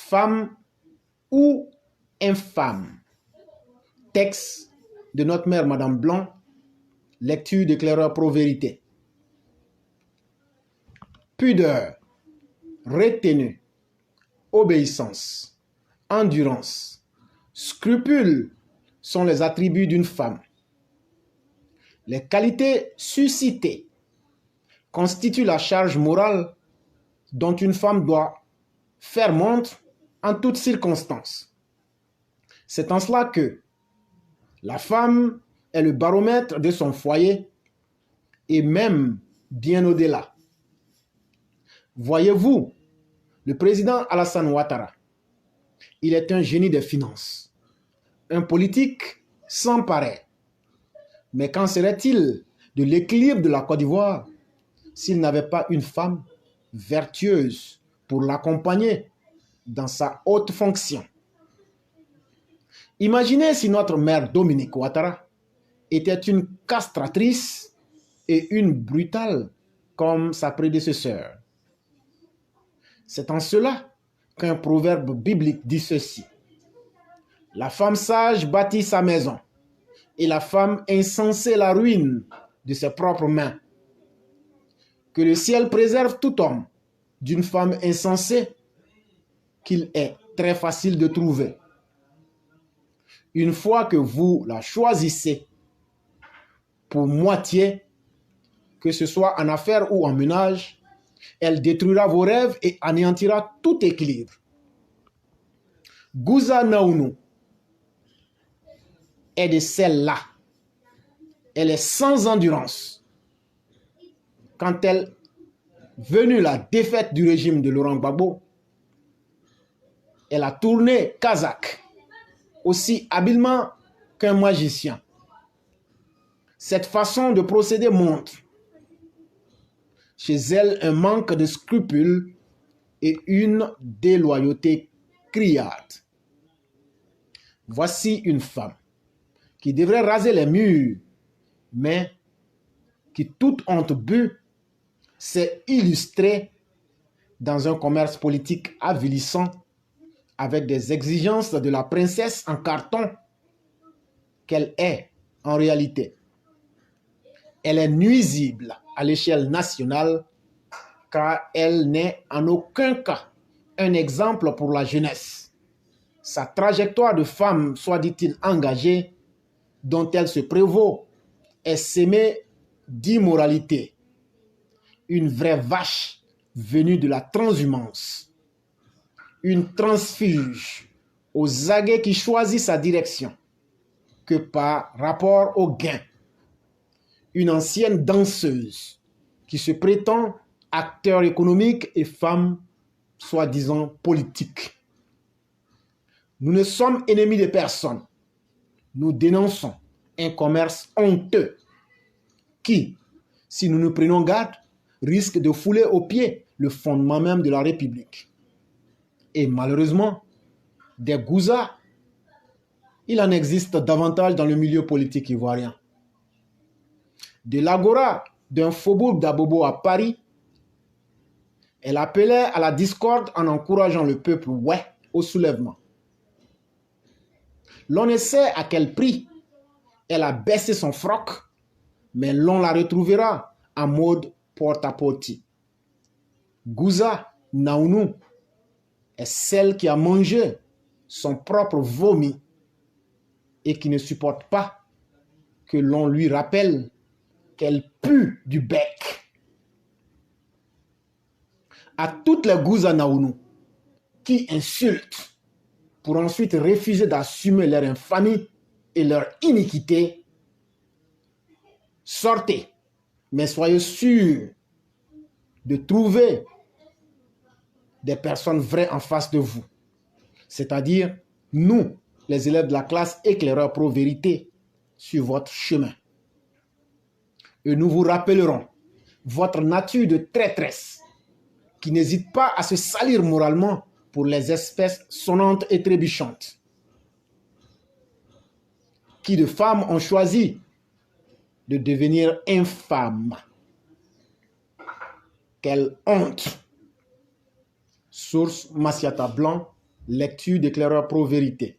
femme ou infâme. Texte de notre mère Madame Blanc, lecture d'éclaireur pro-vérité. Pudeur, retenue, obéissance, endurance, scrupules sont les attributs d'une femme. Les qualités suscitées constituent la charge morale dont une femme doit faire montre en toutes circonstances. C'est en cela que la femme est le baromètre de son foyer et même bien au-delà. Voyez-vous, le président Alassane Ouattara, il est un génie des finances, un politique sans pareil. Mais qu'en serait-il de l'équilibre de la Côte d'Ivoire s'il n'avait pas une femme vertueuse pour l'accompagner dans sa haute fonction? Imaginez si notre mère Dominique Ouattara était une castratrice et une brutale comme sa prédécesseur. C'est en cela qu'un proverbe biblique dit ceci: la femme sage bâtit sa maison et la femme insensée la ruine de ses propres mains. Que le ciel préserve tout homme d'une femme insensée qu'il est très facile de trouver. Une fois que vous la choisissez pour moitié, que ce soit en affaires ou en ménage, elle détruira vos rêves et anéantira tout équilibre. Gouza Naounou est de celle-là. Elle est sans endurance. Quand elle venue la défaite du régime de Laurent Gbagbo, elle a tourné kazakh aussi habilement qu'un magicien. Cette façon de procéder montre chez elle un manque de scrupules et une déloyauté criarde. Voici une femme qui devrait raser les murs, mais qui, toute honte bue, s'est illustrée dans un commerce politique avilissant avec des exigences de la princesse en carton qu'elle est en réalité. Elle est nuisible à l'échelle nationale car elle n'est en aucun cas un exemple pour la jeunesse. Sa trajectoire de femme, soit dit-il engagée, dont elle se prévaut, est sémée d'immoralité. Une vraie vache venue de la transhumance. Une transfuge aux aguets qui choisit sa direction que par rapport au gain. Une ancienne danseuse qui se prétend acteur économique et femme soi-disant politique. Nous ne sommes ennemis de personne. Nous dénonçons un commerce honteux qui, si nous nous prenons garde, risque de fouler aux pieds le fondement même de la République. Et malheureusement, des gouzas, il en existe davantage dans le milieu politique ivoirien. De l'agora d'un faubourg d'Abobo à Paris, elle appelait à la discorde en encourageant le peuple au soulèvement. L'on essaie à quel prix elle a baissé son froc, mais l'on la retrouvera en mode porte-à-porte. Gouza Naounou est celle qui a mangé son propre vomi et qui ne supporte pas que l'on lui rappelle qu'elle pue du bec. À toutes les Gouza Naounou qui insultent pour ensuite refuser d'assumer leur infamie et leur iniquité, sortez, mais soyez sûrs de trouver des personnes vraies en face de vous, c'est-à-dire nous, les élèves de la classe éclaireur pro-vérité, sur votre chemin. Et nous vous rappellerons votre nature de traîtresse qui n'hésite pas à se salir moralement pour les espèces sonnantes et trébuchantes. Qui de femmes ont choisi de devenir infâmes. Quelle honte! Source Massiata Blanc, Lecture d'éclaireur pro-vérité.